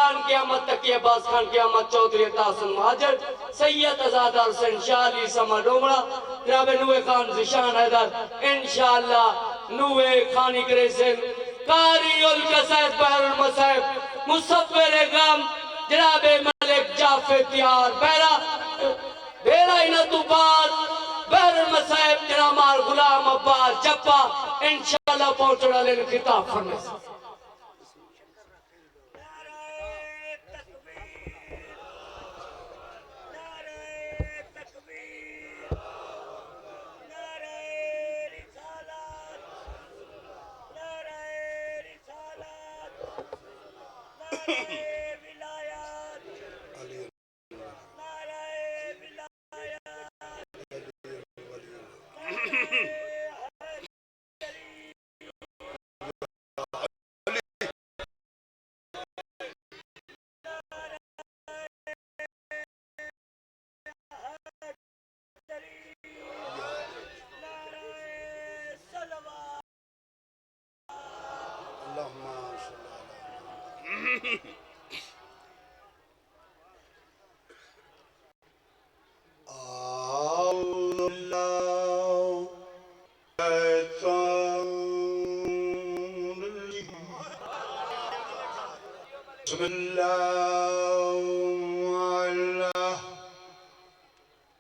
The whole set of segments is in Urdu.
خان قیامت تک عباس خان قیامت چودھری تحسن مہاجر سید ازادار حسین شاہ علی سما ڈومڑا جناب نوے خان زشان حیدر انشاءاللہ نوے خانی کریسن قاری القصائد بحر المصائب مصور غم جناب ملک جعفر تیار بیرا انتو بعد بحر المصائب جناب مار غلام عباس جپا انشاءاللہ پہنچنا لین خطاب فرمائے بسم اللہ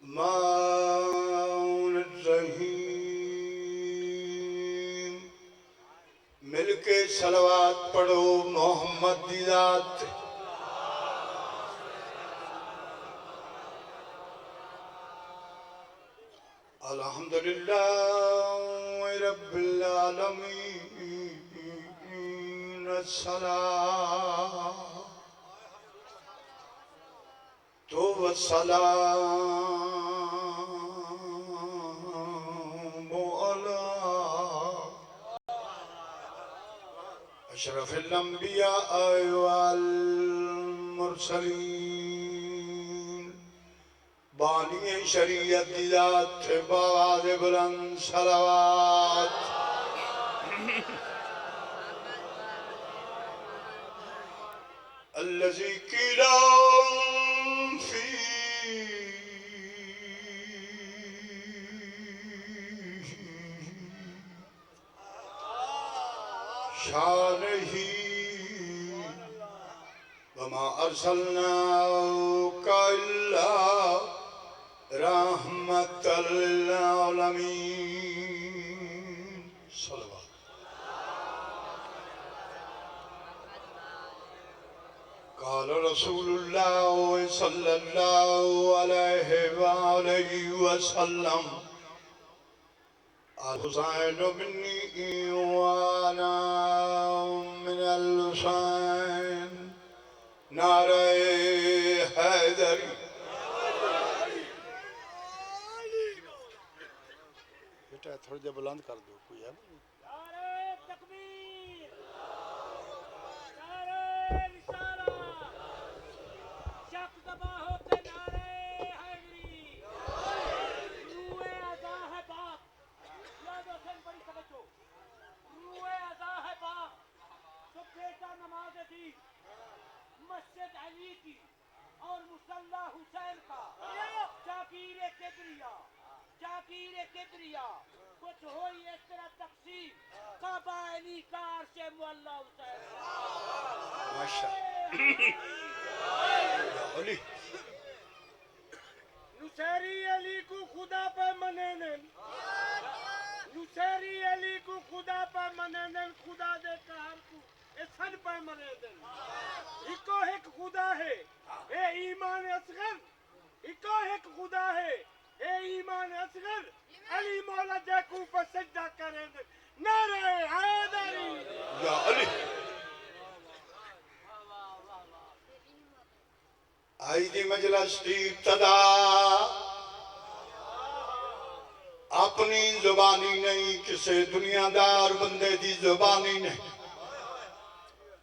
الرحمن الرحیم مل کے صلوات پڑھو محمد دی ذات الحمدللہ رب العالمین الصلاة والسلام على اشرف الانبیاء والمرسلین بانی شریعت دی ذات بآواز بلند صلوات الذي قيل فيه شانه وما أرسلناك إلا رحمة للعالمين صلوات قال رسول الله صلى الله عليه وآله وسلم الحسين مني وأنا من الحسين نعرہ حیدری بیٹا تھوڑا جا بلند کر دو کوئی ہے نعرہ تکبیر نعرہ رسالہ شک دبا ہوتے نعرہ حیدری روح عزا ہے باق یاد حسین بڑی سمجھو روح عزا ہے باق تو بیٹا نماز دی مسجد علی کی اور مصلی حسین کا جاگیر کبریا کچھ ہوئی اس طرح تقسیم کعبہ علی کا عرش مولا حسین ماشاءاللہ نصیری علی کو خدا پر منینن نصیری علی کو خدا پر منینن خدا دے کہر کو سن پر منینن ایکو ایک خدا ہے اے ایمان اصغر ایکو ایک خدا ہے اے ایمان اصغر علی مولا جیکو پر سجدہ کریں نعرہ حیدری یا علی آئی دی مجلس دی ابتدا اپنی زبانی نہیں کسے دنیا دار بندے دی زبانی نہیں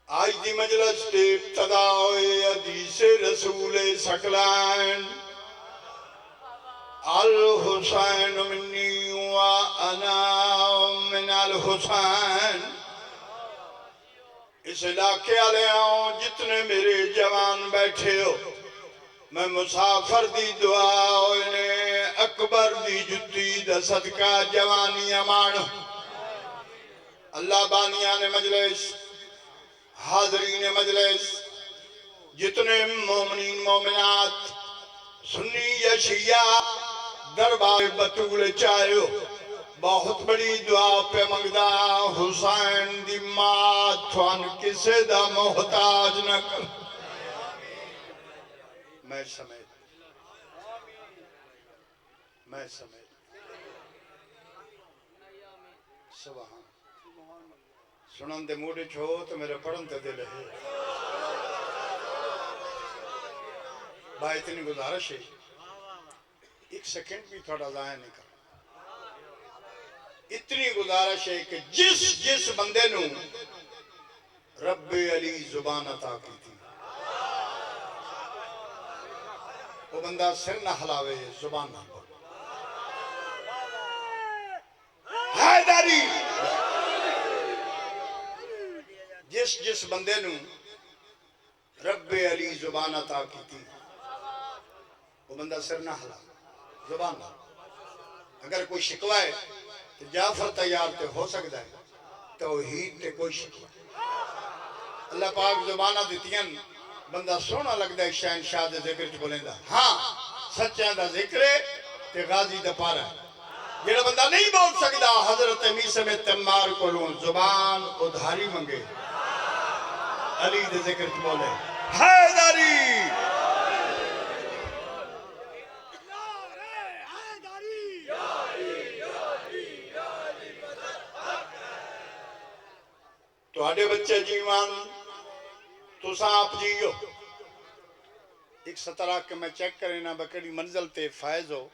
آج دی مجلس تے ابتدا ہوئے حدیث رسول سکلین الحسین منی وانا من الحسین اس علاقے والے آؤں جتنے میرے جوان بیٹھے ہو میں مسافر دی دعا ہوئے اکبر دی جتی دا صدقہ جوانی امان اللہ بانیان مجلس حاضرین مجلس جتنے مومنین مومنات سنی یا شیعہ دربار بطول چاہے ہو بہت بڑی دعا پہ منگدا حسین دی ماں تھوان کسے دا محتاج نہ کر میں سمیت سبحان سنن دے موڑے چھو تو میرے پڑھن تے دل ہے بھائی اتنی گزارش ہے ایک سیکنڈ بھی تھوڑا ضائع نہیں کر اتنی گزارش ہے کہ جس بندے نو رب علی زبان عطا کی تھی وہ بندہ سر نہ ہلاوے زبان نہ بول حیدری جس بندے نو رب علی زبان عطا کی تھی وہ بندہ سر نہ ہلاوے زبان نہ اگر کوئی شکوہ ہے تو جعفر تیار تے ہو سکتا ہے توحید تے کوئی شکوہ اللہ پاک زبانہ دیتیاں بندہ سونا لگتا ہے شہنشاہ دے ذکر چ بولیں دا ہاں سچیاں دا ذکر ہے تے غازی دا پارا ہے جڑا بندہ نہیں بول سکتا حضرت میسم تمار کو لون زبان ادھاری منگے علی دے ذکر چ بولے حیدری تو آڑے بچے جیوان تو سانپ جیو ایک سترہ کے میں چیک کریں نا بکڑی منزل تے فائز ہو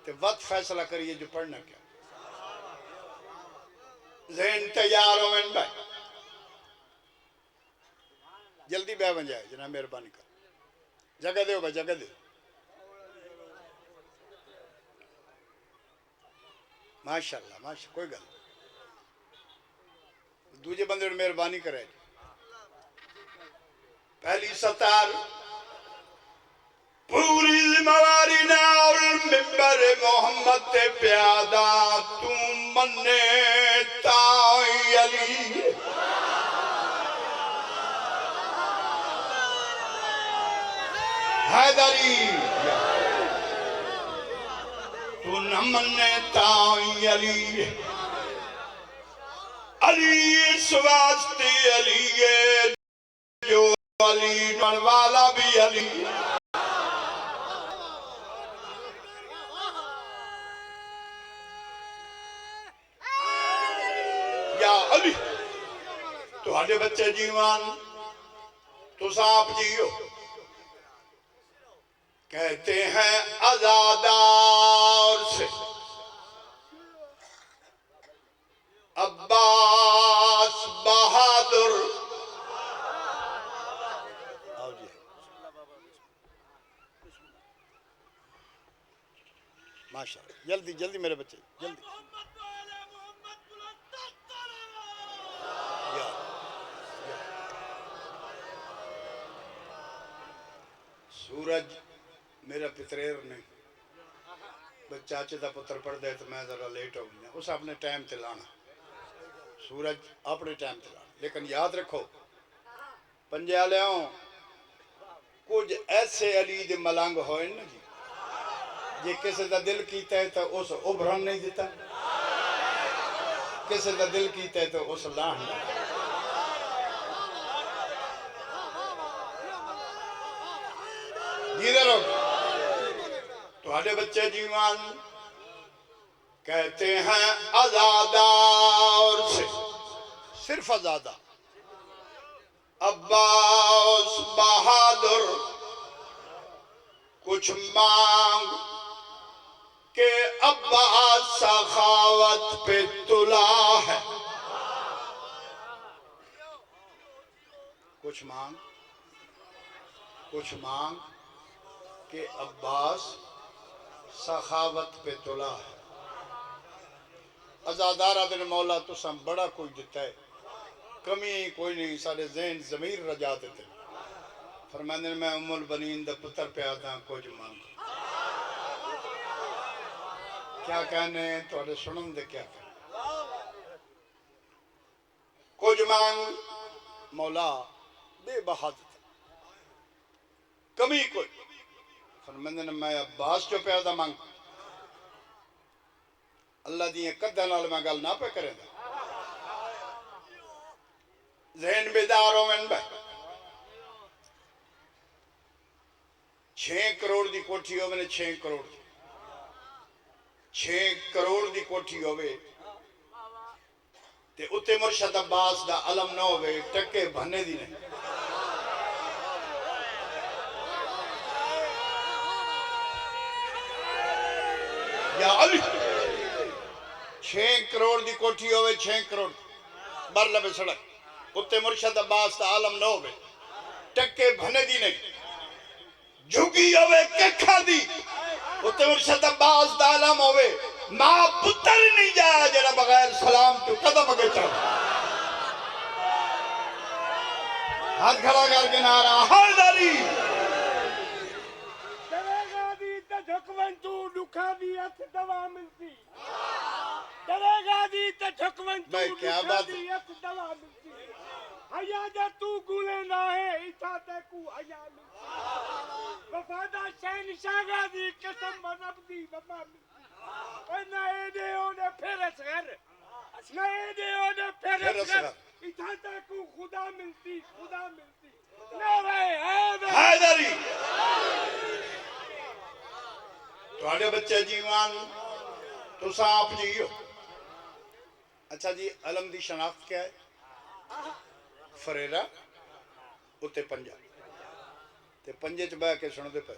تے وقت فیصلہ کریے جو پڑھنا کیا ذہن تیار ہو من بھائی جلدی بے بن جائے جناب مہربانی کر جگہ دے ہو بھائی جگہ دے ماشاءاللہ ماشاءاللہ کوئی گل دوجہ بندے نے مہربانی کرے پہلی ستار پوری ذمہواری نال ممبر محمد تے پیادا تم منے تائی علی حیدری تو نہ منے تائی علی علی اس واسطے علی ہے جو علی والا بھی علی یا علی تو آڑے بچے جیوان تو سانپ جیو کہتے ہیں عزادار سے عباس بہادر ماشاءاللہ جلدی جلدی میرے بچے جلدی سورج میرا پتریر نہیں چاچے دا پتر پڑھ دے تو میں ذرا لیٹ ہو گیا اس اپنے ٹائم تے لانا سورج اپنے ٹائم تے لانا لیکن یاد رکھو پنجے والے ہوں کچھ ایسے علی دے ملنگ ہوئے نا جی جے کسی دا دل کیتا ہے تو اس ابھرن نہیں دیتا کسی دا دل کیتا ہے تو اس لان نہیں جیدے رہو تو آڑے بچے جیوان کہتے ہیں عزادار سے صرف عزادہ عباس بہادر کچھ مانگ کہ عباس سخاوت پہ تلا ہے کچھ مانگ کہ عباس سخاوت پہ تلا ہے عزادارہ دن مولا تو سم بڑا کوئی دیتا ہے کمی کوئی نہیں، سارے ذہن ضمیر رجا دیتے فرماندے نے میں ام البنین دا پتر پہ آتا کچھ مانگ کیا کہنے تھوڑے سنن دے کیا کہنے کچھ مانگ مولا بے بہادر کمی کوئی فرماندے نے میں عباس جو پہ آتا مانگ اللہ دیئے قدر نال میں گل نہ پہ کرے دا ذہن بیدار ہو من بھائی 6 کروڑ دی کوٹھی ہو میں نے 6 کروڑ دی 6 کروڑ دی کوٹھی ہوئے تے اتے مرشد عباس دا علم نہ ہوئے ٹکے بھنے دی نہیں یا علی 6 کروڑ دی کوٹھی ہوئے 6 کروڑ بر لبے سڑک اتے مرشد عباس دا علم نہ ہوئے ٹکے بھنے دی نہیں جھگی ہوئے ککھا دی اتے مرشد عباس دا علم ہوئے ماں پتر نہیں جایا جڑا بغیر سلام تو قدم اگے چل ہاتھ کھڑا کر کے نعرہ حیدری درے گا دی تے جھکون تو لکھا دی ات دوا ملتی درے گا دی تے جھکون تو بھائی کیا لکھا بات دی ات دوا ملتی حیا جا تو گولے نہ ہے ایتھا تے کو حیا ملتی وفادہ شہنشاہ گا دی قسم بنب دی وفا ملتی اے نئے دے اونے پھرس گھر نئے دے اونے پھرس گھر ایتھا تے کو خدا ملتی نعرہ حیدری تواڈے بچے جیوان تو سانپ جیو اچھا جی علم دی شناخت کیا ہے فریرہ اتے پنجا تے پنجے چ بہ کے سن دے پے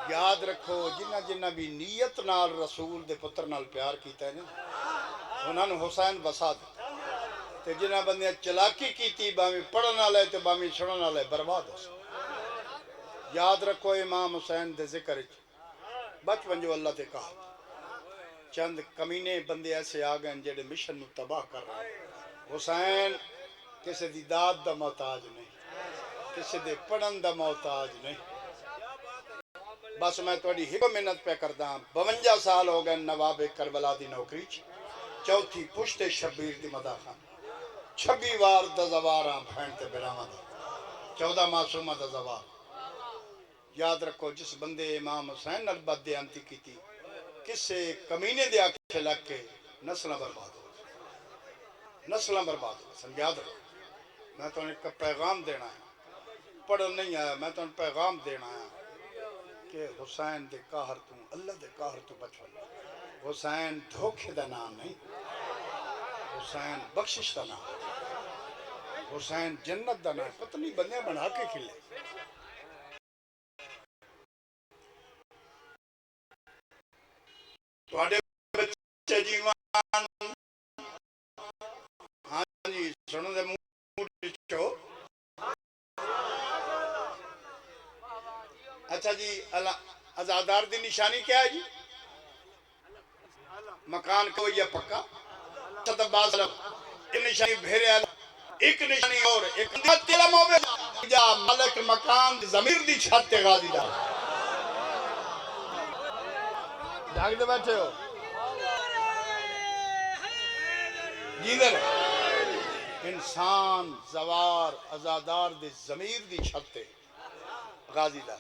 یاد رکھو جنہ جنہ بھی نیت نال رسول دے پتر نال پیار کیتا ہے نا انہاں نوں حسین بسا دے تے جنہ بندے چلاکی کیتی باویں پڑھن والے تے باویں سنن والے برباد ہو یاد رکھو امام حسین دے ذکر وچ بچپن جو اللہ تے کہا چند کمینے بندے ایسے آ گئے جڑے مشن نو تباہ کر رہے حسین کسی دی داد دا محتاج نہیں کسی دے پڑھن دا محتاج نہیں بس میں تھوڑی ہب محنت پہ کردا 52 سال ہو گئے نواب کربلا دی نوکری چوتھی پشت شبیر دی مداح خان 26 وار دا زواراں بہن تے براواں دا 14 معصومہ دا زوار یاد رکھو جس بندے امام حسین نال بد دیانتی کیتی کسے کمینے دے آکھے لگ کے نسلیں برباد ہو نسلیں برباد ہو سن یاد رکھو میں تو ایک پیغام دینا ہے پڑھن نہیں آیا میں تو پیغام دینا ہے کہ حسین دے قہر تو اللہ دے قہر تو بچو حسین دھوکے دا نام نہیں حسین بخشش دا نام حسین جنت دا نام پتہ نہیں بندے بنا کے کھلے تواڈے بچے جیوان ہاں جی سنو دے منہ چو اچھا جی ازادار دی نشانی کیا ہے جی مکان کو یہ پکا عباس ایک نشانی بھیرے ایک نشانی اور ایک علم ہوئے جا ملک مکان ضمیر دی چھت غازی دا جاگ دے بیٹھے ہو جیدر انسان زوار ازادار دی ضمیر دی چھت غازی دا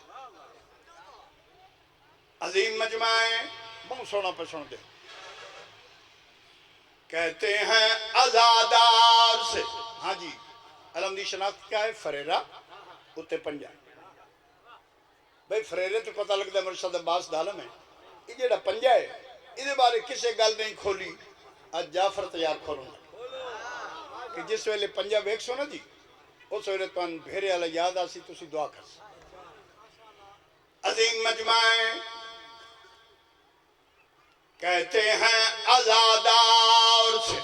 عظیم مجمعیں بہت سونا پہ سن دے کہتے ہیں ازادار سے ہاں جی علم دی شناخت کیا ہے فریرہ اتے پنجا بھئی فریرے تو پتہ لگتا ہے مرشد عباس دالم ہے یہ جیڑا پنجا ہے یہ بارے کسے گل نہیں کھولی آج جعفر تیار کھولوں گا کہ جس ویلے پنجا بیک سو نا جی اس ویلے تو ان بھیرے والا یاد آسی تو اسی دعا کر سی عظیم مجمعیں کہتے ہیں ازادار سے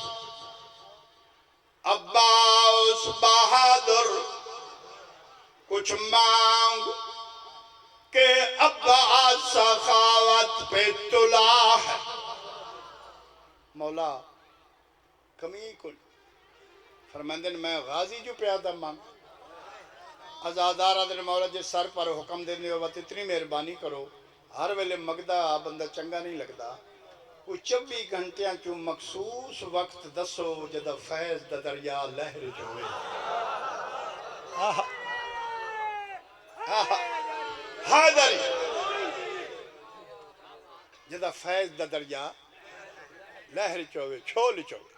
عباس بہادر کچھ مانگ کہ عباس سخاوت پہ تلا ہے مولا کمی کل فرمندن میں غازی جو پیادہ مانگ ازادارہ دن مولا جس سر پر حکم دینے ہو وقت اتنی مہربانی کرو ہر ویلے مگدہ بندہ چنگا نہیں لگتا کوئی 24 گھنٹیاں کیوں مخصوص وقت دسو جدہ فیض دا دریا لہر جو ہوئے حاضری جدہ فیض دا دریا لہر چوئے چھول چوئے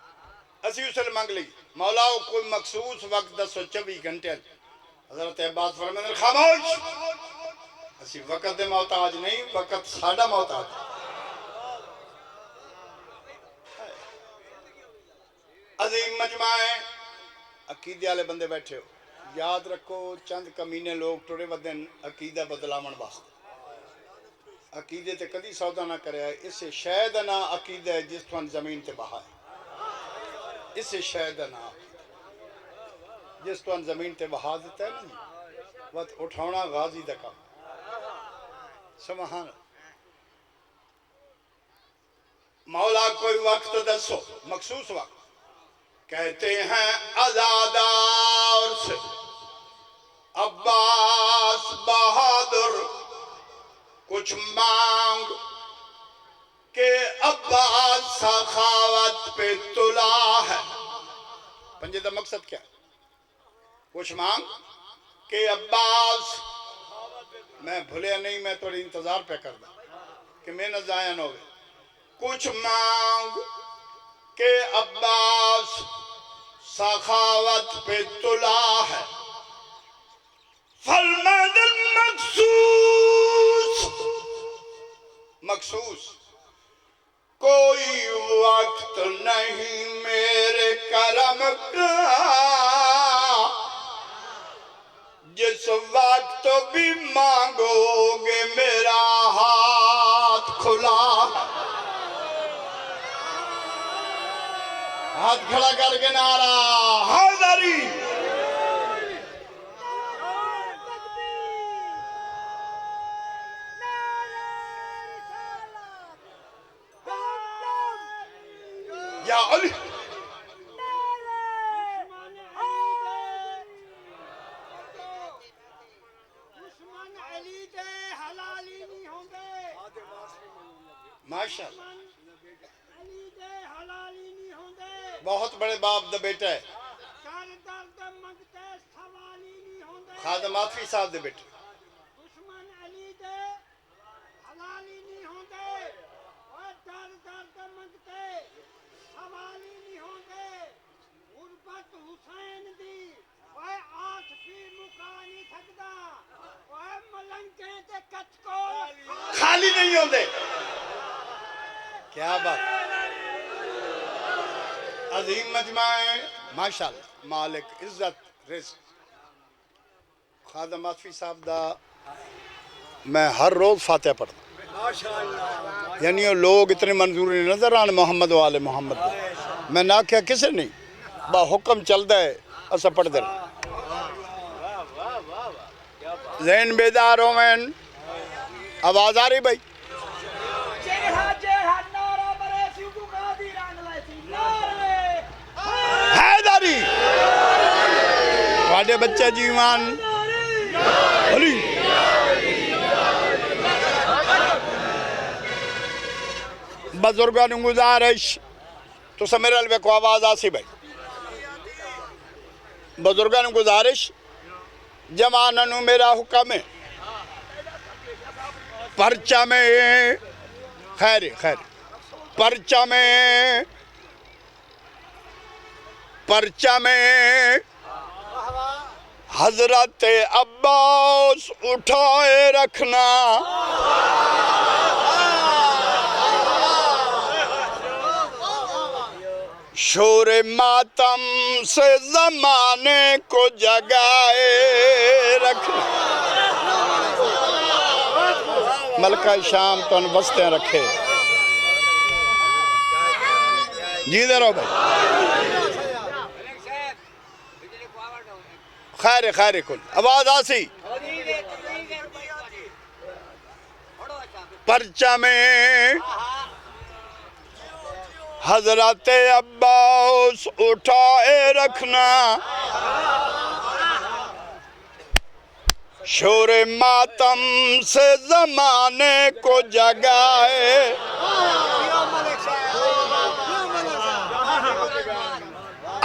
اسی اسے مانگ لی مولاؤ کوئی مخصوص وقت دسو 24 گھنٹے حضرت عباس فرمائے خاموش اسی وقت دے محتاج نہیں وقت ساڑھا محتاج عظیم مجمع ہے عقیدے والے بندے بیٹھے ہو یاد رکھو چند کمینے لوگ ٹوڑے ودن عقیدہ بدلاون واسطے عقیدے تے کدی سودا نہ کرے اسے شاید نہ عقیدہ ہے جس تو زمین تے بہا ہے اسے شاید نہ جس تو زمین تے بہا دیتا ہے نہیں وقت اٹھاونا غازی دا کام سبحان مولا کوئی وقت دسو مخصوص وقت کہتے ہیں عزادار سے عباس بہادر کچھ مانگ کہ عباس سخاوت پہ تلا ہے پنجے دا مقصد کیا کچھ مانگ کہ عباس میں بھولیا نہیں میں تھوڑی انتظار پہ کر دا کہ میں نہ ضائع نہ ہوئے کچھ مانگ کہ عباس سخاوت پہ تلا ہے فرمایا مخصوص کوئی وقت نہیں میرے کرم کا جس وقت بھی مانگو گے میرا ہاتھ کھلا ہاتھ کھڑا کر کے نعرہ حاضری یا علی ماشاءاللہ بہت بڑے باپ دا بیٹا ہے خادم آفی صاحب دے بیٹے خالی نہیں ہوندے کیا بات عظیم مجمع ہے ماشاءاللہ مالک عزت رزق خادم آفی صاحب دا میں ہر روز فاتحہ پڑھتا یعنی وہ لوگ اتنے منظوری نظر آن محمد و آل محمد میں نہ کیا کسے نہیں با حکم چلتا ہے اسا پڑھ دیں ذہن بیدار ہو میں آواز آ رہی بھائی حیداری واڑے بچے جیوان علی بزرگان گزارش تو سمیرل بے کو آواز آسی بھائی بزرگان گزارش جوانانو میرا حکم ہے پرچہ میں خیر پرچہ میں حضرت عباس اٹھائے رکھنا شور ماتم سے زمانے کو جگائے رکھنا ملکہ شام تو ان بستیں رکھے جی دے رہو بھائی خیر کل آواز آسی پرچہ میں حضرت عباس اٹھائے رکھنا، شور ماتم سے زمانے کو جگائے،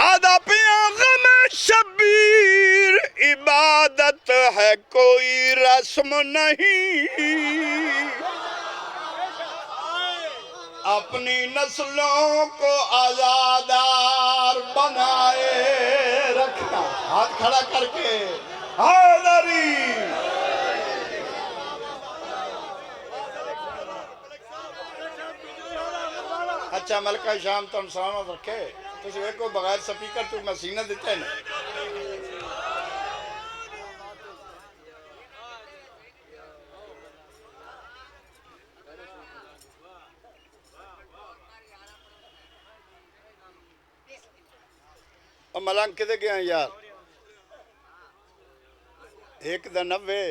آدھا پیاں غم شبیر، عبادت ہے کوئی رسم نہیں، اپنی نسلوں کو آزادار بنائے رکھنا۔ ہاتھ کھڑا کر کے حیدری۔ اچھا ملکہ شام تو انسانوں رکھے تو جو ایک بغیر سپیکر تو میں سینہ دیتا ہے نا۔ اور ملانگ کدے گیا ہیں یار؟ ایک دا 90۔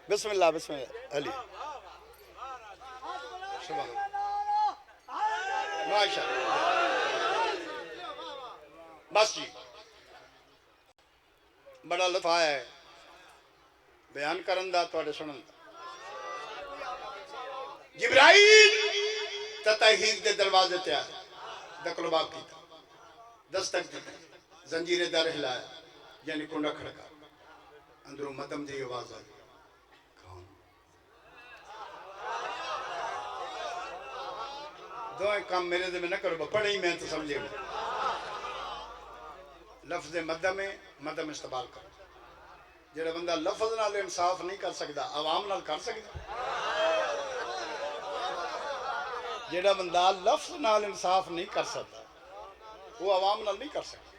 بسم اللہ بسم اللہ علی سبحان ماشاء بس جی بڑا لطف آیا ہے بیان کرن دا تو سنن دا۔ جبرائیل تطہیر دے دروازے تے آیا، دکل باب کی تھا، دستک دی زنجیر در ہلایا، یعنی کنڈا کھڑکا، اندروں مدم دی آواز آئی، کون؟ دوئے کام میرے دے میں نہ کرو، پڑھے ہی میں تو سمجھے میں۔ لفظ مدم استعمال کرو، جڑا بندہ لفظ نال انصاف نہیں کر سکتا، عوام نال کر سکتا؟ جڑا بندہ لفظ نال انصاف نہیں کر سکتا وہ عوام نال نہیں کر سکتا۔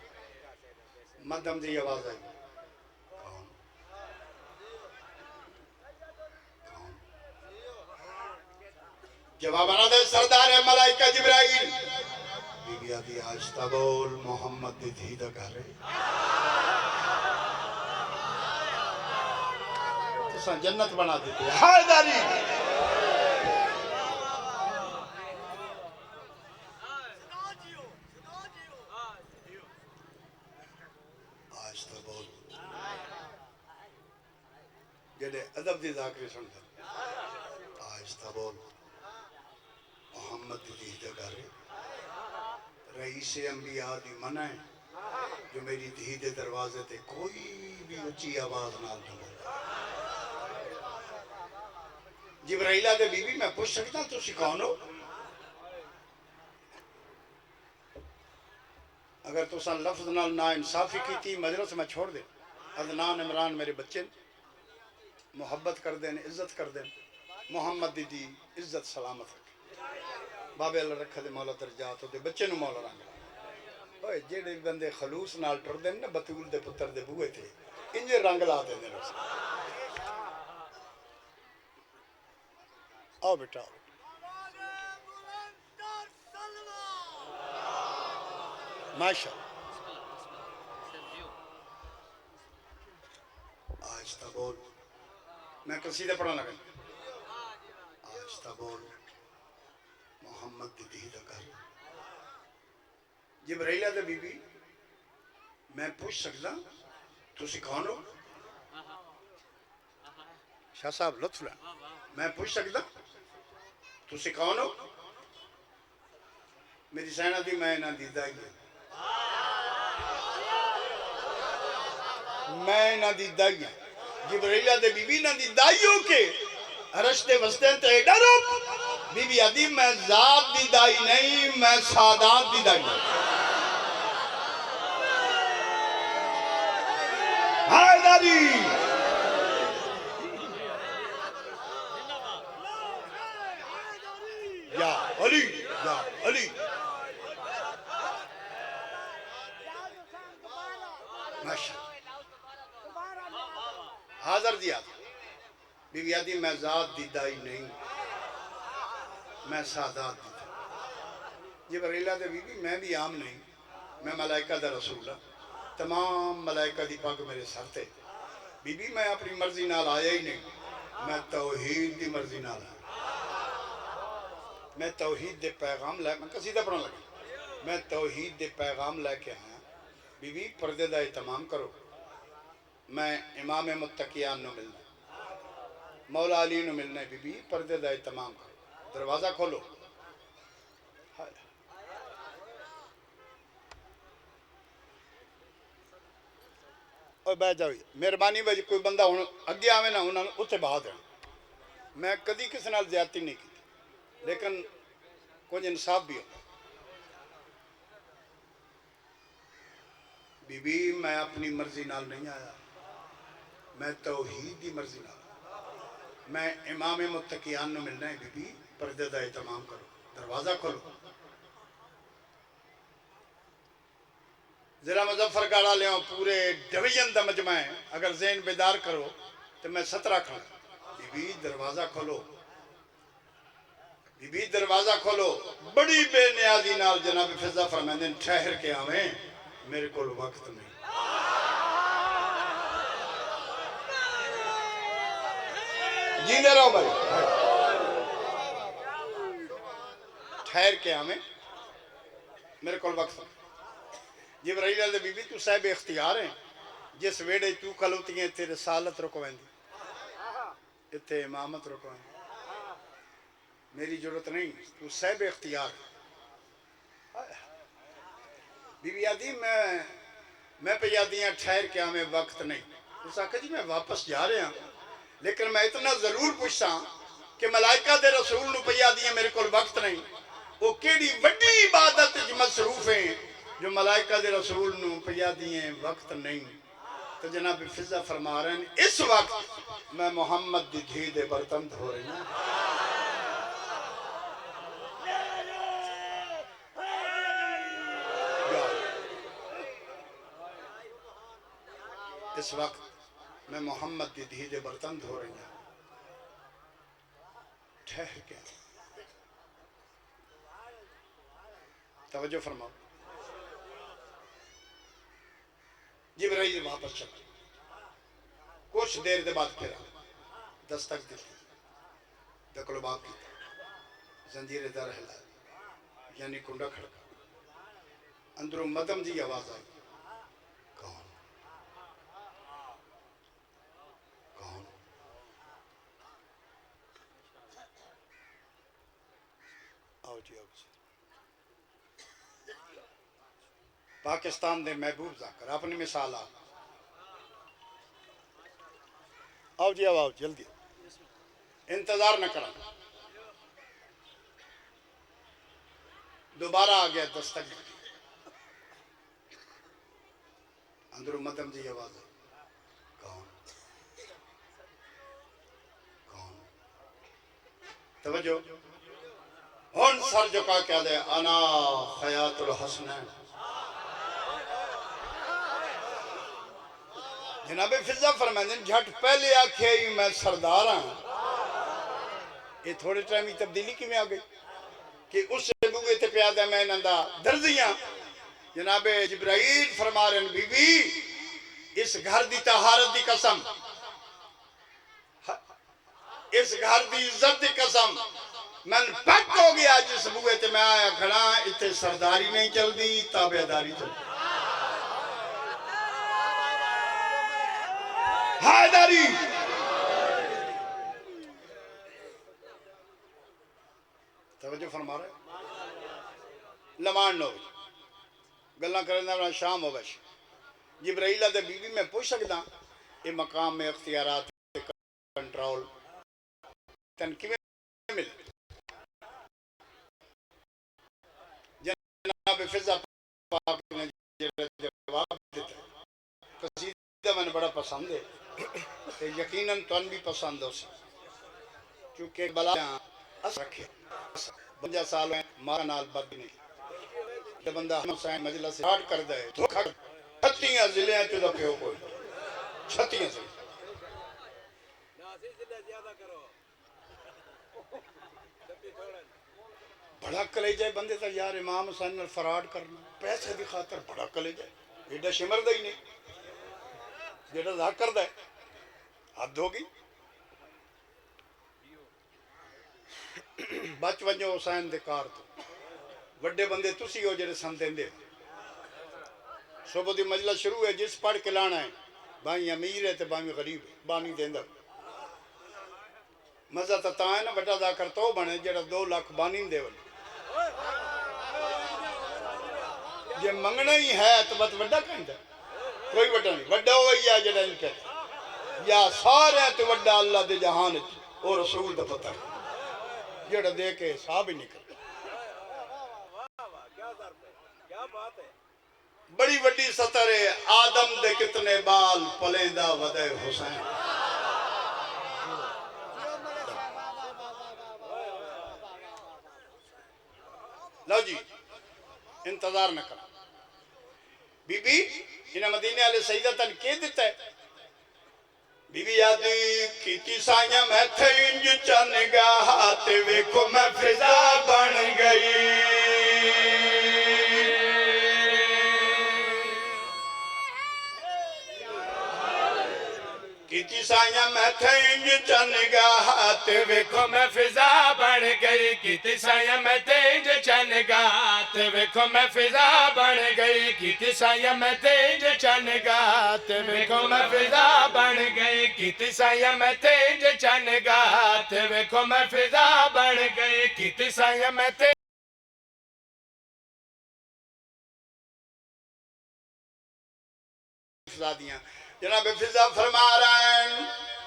مدم دی آواز آئی، کون؟ کون؟ جواب آنا دے سردار ملائکہ جبرائیل، بی بی آدھی آہستہ بول، محمد دی دھی دا گھر ہے، تو سن جنت بنا دیتے ہیں۔ حیدری آہستہ بول، جڑے ادب دی ذاکری سن کر آہستہ بول، محمد دی دھی دا گھر ہے، رئیس انبیاء دی منع ہے جو میری دھی دے دروازے تے کوئی بھی اچھی آواز نہ بولے۔ جبرائیلہ دے بی بی میں پوچھ سکتا تو کون ہو؟ اگر تو سن لفظ نال نا انصافی کی تھی مجلس میں چھوڑ دے۔ عدنان عمران میرے بچے محبت کر دیں، عزت کر دیں، محمد دی عزت سلامت رکھے، بابے اللہ رکھا دے مولا درجات ہو دے بچے نو مولا رنگ اوئے جیڑے بندے خلوص نال ٹر دیں نا بطول دے پتر دے بوئے تھے انجے رنگ لا دیں دے رسول۔ آؤ بیٹا ماشاء آہستہ بول، میں قصیدہ پڑھا لگا، آہستہ بول، محمد دی دھی دا گھر۔ جبرائیلہ دے بی بی میں پوچھ سکتا تسی کون ہو؟ شاہ صاحب لطف لیں، میں پوچھ سکتا تسی کون ہو؟ میری سینہ دی میں نہ دی دائی ہے، میں نہ دی دائی ہے۔ جبرائیلہ دے بی بی نہ دی دائیوں کے عرش دے وسطین تے ڈرو، بی بی عدیم میں ذات دی دائی نہیں، میں سادات دی دائی نہیں۔ حیدری یا علی یا علی ماشاء حاضر دیا بی بی عدیم میں ذات دی دائی نہیں، میں سادات دی دائی۔ جبرائیلہ دے بی بی میں بھی عام نہیں، میں ملائکہ دا رسول ہوں، تمام ملائکہ دی پاک میرے سر تے۔ بی بی میں اپنی مرضی نال آیا ہی نہیں، میں توحید دی مرضی نال آیا۔ میں توحید دے پیغام لے میں قصیدہ پڑھنے لگا میں توحید دے پیغام لے کے آیا بی بی پردے دا اہتمام کرو میں امام متقیان نو ملنا مولا علی نو ملنا ہے بی بی پردے دا اہتمام کرو دروازہ کھولو اور بیٹھ جاؤ مہربانی بھائی کوئی بندہ اگے آوے نا انہوں نے اتنے بہا دینا میں کدی کسی نال زیادتی نہیں کی لیکن کچھ انصاف بھی ہو بی بی میں اپنی مرضی نال نہیں آیا میں توحید دی مرضی نال میں امام متقیان نو ملنا ہے بی بی پردے دا اہتمام کرو دروازہ کھولو ضلع مظفر گاڑا لے پورے ڈویژن دا مجمع ہے اگر ذہن بیدار کرو تو میں 17 کھڑا بی بی دروازہ کھولو بی بی دروازہ کھولو بڑی بے نیازی نال جناب فضا فرمائندے ٹھہر کے آویں میرے کو وقت نہیں جی لے رہا ہوں بھائی ٹھہر کے آویں میرے کو وقت نہیں جبرائیل علیہ بی بی تو صاحب اختیار ہیں جس ویڑے تو کھلوتی ہیں تے رسالت رکوائندی تے امامت رکوائندی میری ضرورت نہیں تو صاحب اختیار بی بی آدھی میں پہ یادیاں ٹھہر کے ہمیں وقت نہیں اس آکھا جی میں واپس جا رہے ہیں لیکن میں اتنا ضرور پوچھتا کہ ملائکہ دے رسول نو پہ یادیاں میرے کو وقت نہیں وہ کیڑی وڈی عبادت جو مصروف ہیں جو ملائکہ دے رسول نو پہ یادیاں وقت نہیں تو جناب فضا فرما رہے ہیں اس وقت میں محمد دی دھی دے برتن دھو رہی ہوں اس وقت میں محمد دی دھی دے برتن دھو رہی ہوں ٹھہر کے توجہ فرماؤ جبرائیل واپس چلا کچھ دیر دے بعد پھر دستک دیتی دکل باب کی زنجیر در ہلا یعنی کنڈا کھڑکا اندروں مدم جی آواز آئی کون کون آؤ جی آؤ جی پاکستان دے محبوب ذاکر اپنی مثال آؤ جی آؤ جلدی انتظار نہ کرنا دوبارہ آ گیا دستک اندروں مدم جی آواز ہے کون کون توجہ ہون سر جھکا کیا دے انا خیات الحسنین جناب فضا فرمائیں جھٹ پہلے آکھے ہی میں سردار ہاں یہ تھوڑے ٹائم ہی تبدیلی کی میں آگئی کہ اس سے بوئے تے پیادہ میں نندہ درزیاں جناب جبرائیل فرما رہے ہیں بی بی اس گھر دی طہارت دی قسم اس گھر دی عزت دی قسم من پک ہو گیا جس بوئے تے میں آیا کھڑا اتنے سرداری نہیں چل دی تابعداری چل دی حیداری توجہ فرما رہے لمان نو گلنا کرنا بنا شام ہو بش جبرائیلہ دے بی بی میں پوچھ سکتا یہ مقام میں اختیارات کنٹرول تنقیمیں مل جناب فضا پاک نے جواب دیتا ہے قصیدہ میں نے بڑا پسند ہے کہ یقیناً تو ان بھی پسند ہو سی چونکہ بلا اثر رکھے 52 سال میں مارا نال بد نہیں جب بندہ حسین مجلس سے ہاٹ کر دے دھوکھا 36 ضلع ہیں تو دکھے ہو کوئی 36 ضلع بڑا کلیجہ ہے بندے تا یار امام حسین میں فراڈ کرنا پیسے دی خاطر بڑا کلیجہ ہے ایڈا شمر دا ہی نہیں جیڑا ذاک کر دا ہے حد ہوگی بچ ونجو حسین دے کار تو وڈے بندے تسی ہو جڑے سن دیندے صبح دی مجلس شروع ہے جس پڑھ کے لانا ہے بھائی امیر ہے تے بھائی غریب ہے بانی دیندا مزہ تا ہے نا وڈا دا کر تو بنے جڑا 2 لاکھ بانی دے ون یہ منگنا ہی ہے تو بت وڈا کہندا کوئی وڈا نہیں وڈا وہی ہے جڑا ان کہتا یا سارے تے وڈا اللہ دے جہان اور رسول دا پتہ ہے جڑا دے کے حساب ہی نہیں کرتا بڑی وڈی سطر ہے آدم دے کتنے بال پلیندہ ودے حسین لو جی انتظار نہ کرنا بی بی انہیں مدینے والے سیدہ تن کے دیتا ہے بی بی یادی کیتی سائیاں میں تھے انج چنگا ہاتھ ویکھو میں فضا بن گئی کیتی سائیاں میں تھے انج چنگا ہاتھ ویکھو میں فضا بن گئی کیتی سائیاں میں تیج چنگات ویکھو میں فضا بن گئی کیتی سائیاں میں تیج چنگات ویکھو میں فضا بن گئی کیتی سائیاں میں تیج چنگات ویکھو میں فضا بن گئی کیتی سائیاں میں تیج فضا دیاں جناب فضا فرما رہا ہے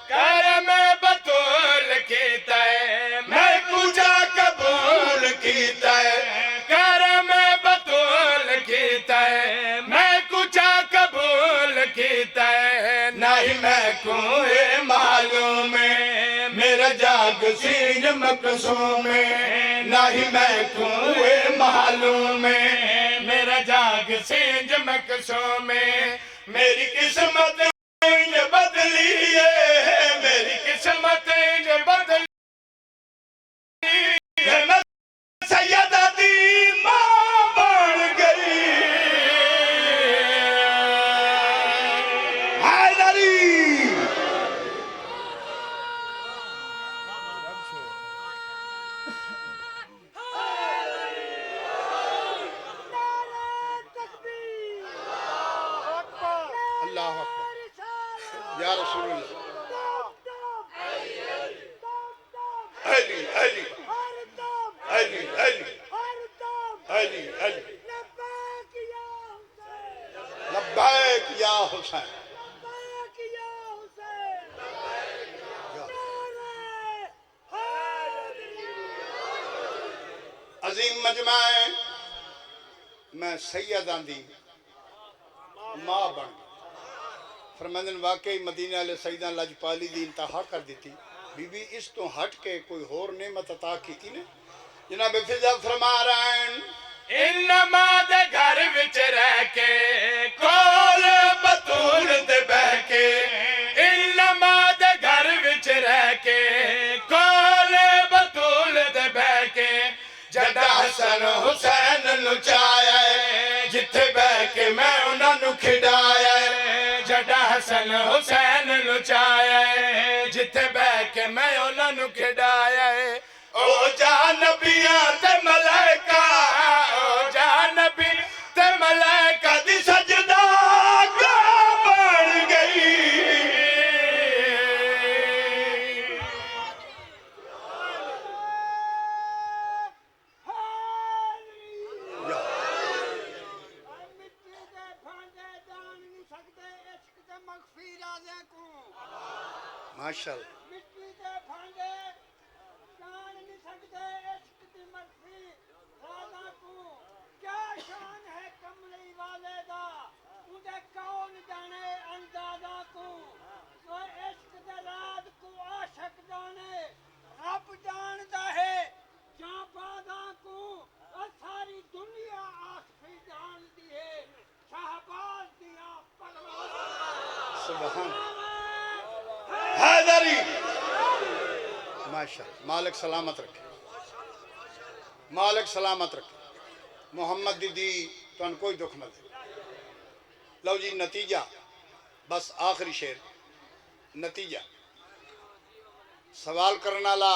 کرم بطول کیتا ہے میں پوجا قبول کیتا ہے کرم بطول کیتا ہے میں پوجا قبول کیتا ہے نہیں میں کو یہ معلوم ہے میرا جاگ سینج مقصوم ہے نہیں میں کو یہ معلوم ہے میرا جاگ سینج مقصوم ہے میری قسمت بدلی ہے میری قسمت بدلی ہے میں سیدہ دی ماں بن گئی حیدری اللہ اکبر یا رسول اللہ علی علی علی علی علی علی لبیک یا حسین عظیم مجمع ہے میں سیدان دی ماں بن گئی فرمندن واقعی مدینہ علیہ سیدان لاجپالی دی انتہا کر دیتی بی بی اس تو ہٹ کے کوئی اور نعمت عطا کی تھی نے جناب فضا فرما رہا ہیں انما دے گھر وچ رہ کے کول بطول دے بہ کے انما دے گھر وچ رہ کے کول بطول دے بہ کے جدا حسن حسین نچایا ہے جتھے بہ کے میں انہاں نو کھڈایا ہے جدا حسن حسین نچایا ہے جتھے بہ کے میں انہاں نو کھڈایا ہے او جا نبیاں تے ملائکہ او جا نبی تے ملائکہ دی سجدہ گاہ بن گئی ماشاءاللہ سبحان حیدری ماشاءاللہ مالک سلامت رکھے مالک سلامت رکھے محمد دی تو ان کوئی دکھ نہ دے لو جی نتیجہ بس آخری شعر نتیجہ سوال کرنا لا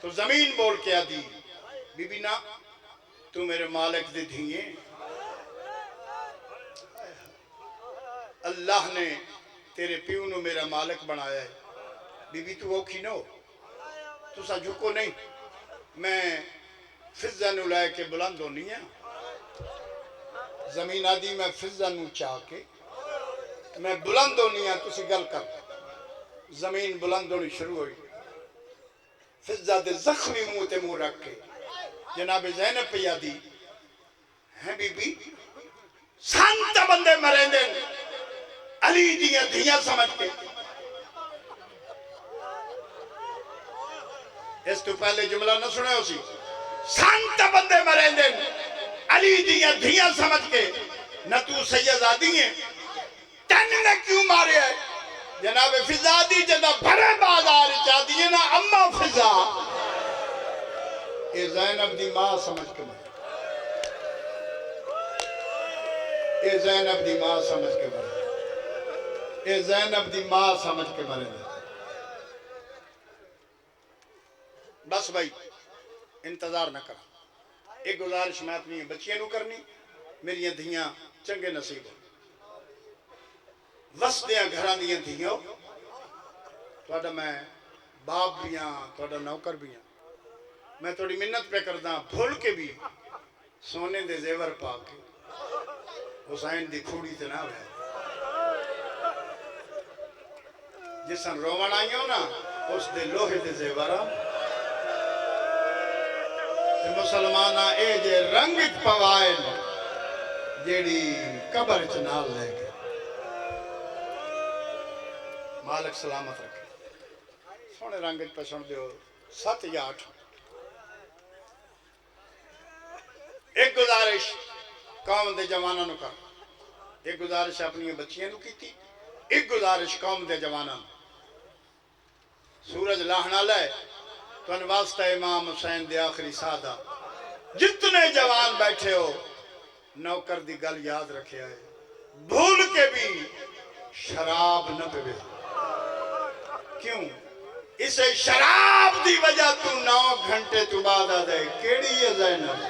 تو زمین بول کے آدھی بی بی نا تو میرے مالک دے دھیئے اللہ نے تیرے پیو نو میرا مالک بنایا ہے بی بی تو اوکھی نہ ہو تو سا جھکو نہیں میں فضہ نو لائے کے بلند ہونی ہے زمین آدھی میں فضہ نو چاہ کے میں بلند ہونی ہے تو سی گل کر زمین بلند ہونی شروع ہوئی فضہ دے زخمی منہ تے منہ رکھ کے جناب زینب پہ یادی ہیں بی بی سانتا بندے مرین دیں علی دیاں دھیاں سمجھ کے اس تو پہلے جملہ نہ سنے ہو سی سانتا بندے مرین دیں علی دیاں دھیاں سمجھ کے نہ تو سید آدھی ہیں تن نے کیوں مارے ہے جناب فضا دی جدہ بھرے بازار چاہتی ہے نا اما فضا اے زینب دی ماں سمجھ کے مرے اے زینب دی ماں سمجھ کے مرے اے زینب دی ماں سمجھ کے مرے بس بھائی انتظار نہ کر ایک گزارش میں اپنی بچیاں نو کرنی میری دھیاں چنگے نصیب ہو وسدیاں گھران دیاں دھیاں توڑا میں باپ بھی ہاں توڑا نوکر بھی ہاں میں تھوڑی منت پہ کردہ بھول کے بھی سونے دے زیور پا کے حسین دی کھوڑی تے نہ ہے جسن رومن آئی ہو نا اس دے لوہے دے زیورہ مسلمانہ اے جے رنگت پوائن جیڑی قبر چنال لے کے مالک سلامت رکھے سونے رنگت پہ سن دیو 7 یا 8 ایک گزارش قوم دے جوانہ نو کر ایک گزارش اپنی بچیاں نو کی تھی ایک گزارش قوم دے جوانہ نو سورج لاہنا لے تو ان واسطہ امام حسین دے آخری سادہ جتنے جوان بیٹھے ہو نوکر دی گل یاد رکھے آئے بھول کے بھی شراب نہ پہ کیوں اسے شراب دی وجہ تو 9 گھنٹے تو بعد آ دے کیڑی ہے زینب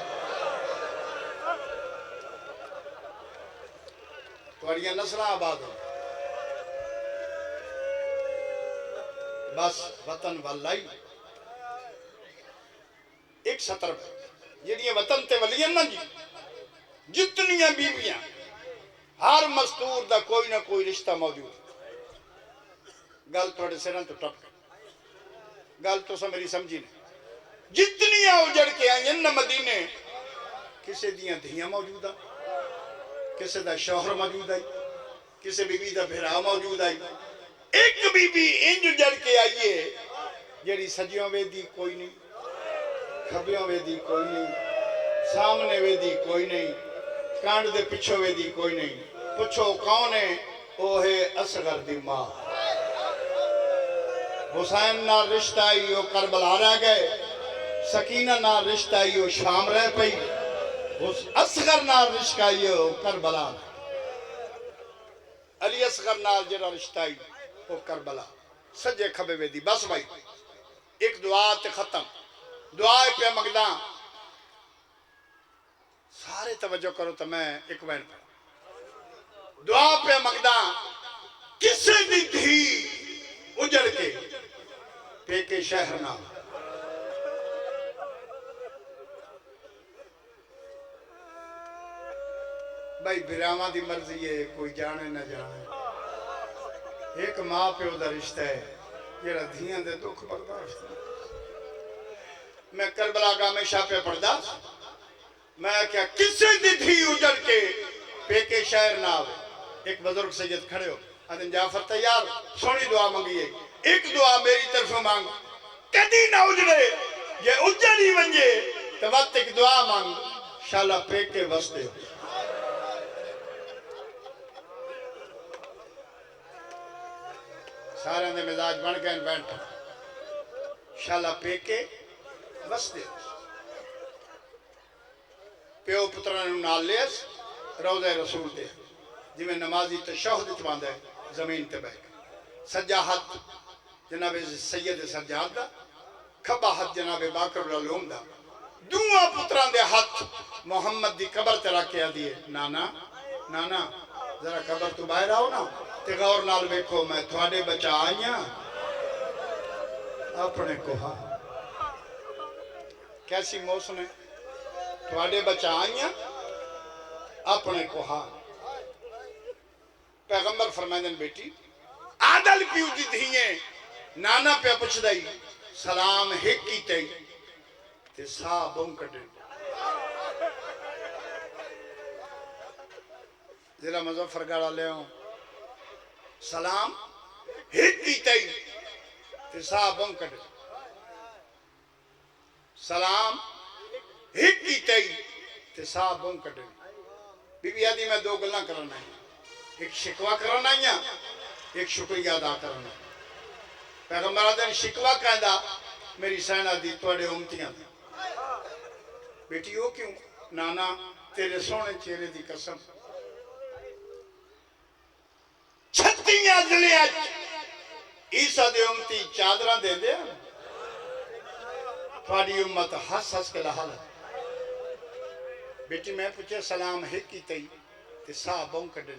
توڑیاں نسلہ آباد ہو بس وطن والائی ایک سطر پہ یہ وطن تے ولیاں نا جی جتنیاں بیویاں ہر مستور دا کوئی نہ کوئی رشتہ موجود گل توڑے سے نہ تو ٹپ گل تو سا میری سمجھی نہیں جتنیاں اجڑ کے آئیں نہ مدینے کسے دیاں دھیاں موجود ہیں کسے دا شوہر موجود ہے کسے بی بی دا بھرا موجود ہے ایک بی بی انج اجڑ کے آئیے جیڑی سجیوں وے دی کوئی نہیں کھبیوں وے دی کوئی نہیں سامنے وے دی کوئی نہیں کانڈ دے پچھو وے دی کوئی نہیں پچھو کون ہے وہ ہے اصغر دی ماں حسین نہ رشتہ آئی وہ کربلا رہ گئے سکینہ نہ رشتہ آئی وہ شام رہ پئی اصغر نہ رشتہ آئی وہ کربلا علی اصغر نہ جڑا رشتہ آئی وہ کربلا سجے کھبے وے دی بس بھائی ایک دعا تے ختم دعا پہ مگداں سارے توجہ کرو تو میں ایک وین پڑھا دعا پہ مگداں کسے دی دھی اجڑ کے پیکے شہر نہ بھائی بھراواں دی مرضی ہے کوئی جانے نہ جانے ایک ماں پہ دا رشتہ ہے جیڑا دھیاں دے دکھ برداشت ہے میں کربلا گاہ میں شاہ پہ پڑھ دا میں کیا کسے دی دھی اجڑ کے پیکے شہر نہ آوے ایک بزرگ سید کھڑے ہو آدھن جعفر تیار سونی دعا مانگیے ایک دعا میری طرف مانگ کدی نہ اجڑے یہ اجڑی ونجے تو وقت ایک دعا مانگ شالا پیکے وستے ہو سارے نے مزاج بن گئے بیٹھ شالا پیکے وستے پیو پتران نال لیس روضہ رسول دے جی میں نمازی تشہد چوان دے زمین تے بیٹھ سجا ہاتھ جناب سید سجاد دا کھبا ہاتھ جناب باقر العلوم دا دوہاں پتران دے ہاتھ محمد دی قبر تے رکھ کے دیے نانا نانا ذرا قبر تو باہر آؤ نا تے غور نال ویکھو میں تھوڑے بچا آئیاں اپنے کوہا کیسی موسم ہے تھوڑے بچا آئیاں اپنے کوہا پیغمبر فرمائدن بیٹی عادل پیو دی دھیئیں نانا پہ پچھ دائی سلام ہک کی تے تے سا بم کٹے ذرا مظفر گاڑا لے ہوں سلام ہک کی تے سا بم کٹے سلام ہک کی تے سا بم کٹے بی بی آدھی میں دو گلنا کرنا ہے ایک شکوہ کرنا ہے ایک شکریہ ادا کرنا ہے پیغمبر آدھن شکوہ کہندہ میری سینہ دی توڑے امتیاں دی بیٹی ہو کیوں نانا تیرے سونے چہرے دی قسم چھتیاں دلیاں عیسیٰ دے امتی چادرہ دے دے تھوڑی امت ہس ہس کے لحال ہے بیٹی میں پوچھے سلام ہک کی تے سا بوں کڈے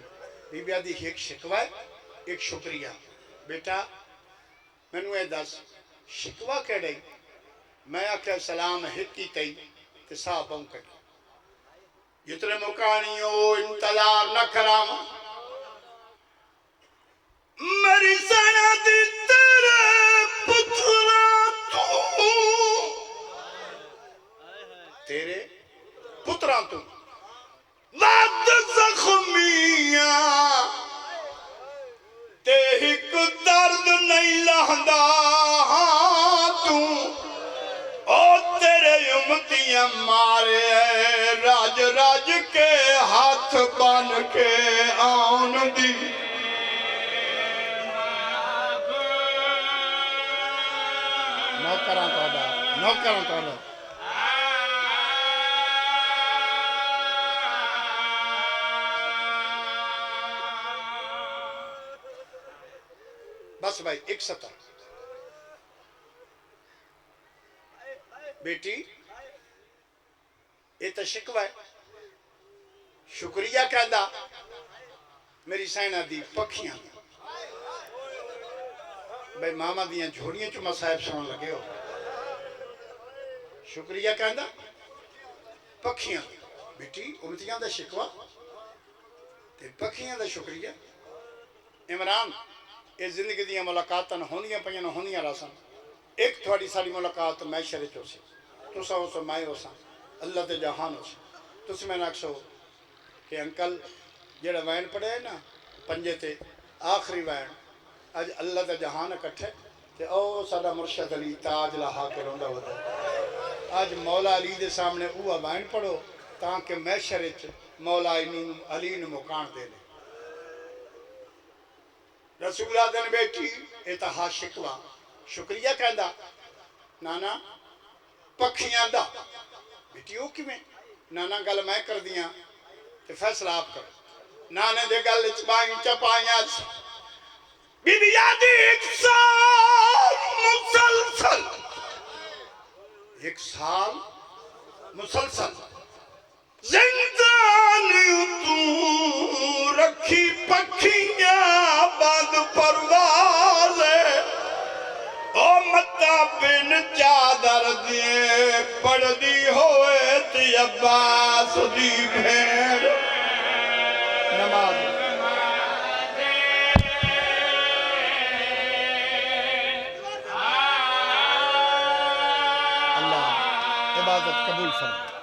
بی بی آدھی ایک شکوہ ہے ایک شکریہ بیٹا میں نے دس شکوہ کہڑے میں آکھے سلام ہک کی تے سا بوں کڈے جتنے مکانیوں انتظار نہ کرام میری سینہ دی تیرے پترا تو تیرے پترا تو وعد زخمیاں تے ہک درد نہیں لہندا تو او تیرے امتیاں مارے راج راج کے ہاتھ بن کے آن دی نوکران تو آدھا بس بھائی ایک سطر بیٹی یہ تو شکوہ ہے شکریہ کہندہ میری سینہ دی پکھیاں بھائی ماما دیاں جھوڑیاں چو مسائب سنن لگے ہو شکریہ کہندہ پکھیاں بیٹی امتیاں دا شکوہ تے پکھیاں دا شکریہ عمران یہ زندگی دیاں ملاقاتاں ہونیاں پہیاں ہونیاں راساں ایک تھوڑی ساری ملاقات میں شرچ ہو سی تو سا ہو سا مائے ہو سا اللہ تے جہان ہو سا تو سے میں ناکسو کہ انکل جڑا وین پڑے ہے نا پنجے تے آخری وین آج اللہ تے جہان اکٹھے تے او سادہ مرشد علی تاج لہا کے روندہ ہوتا ہے آج مولا علی دے سامنے اوہ وین پڑھو تاکہ میں شرچ مولا علی نے مکان دے لے رسول آدھن بیٹی اتہا شکوہ شکریہ کہندہ نانا پکھیاں دا بیٹی ہو کی میں نانا گل میں کر دیاں تے فیصلہ آپ کرو نانے دے گل چپائیں چپائیں بی بی یادی ایک سال مسلسل ایک سال مسلسل زندانی تو رکھی پکھیاں بند پرواز او متا بن چادر دیے پڑ دی ہوئے تی عباس دی بھیڑ نماز اللہ عبادت قبول فرمائے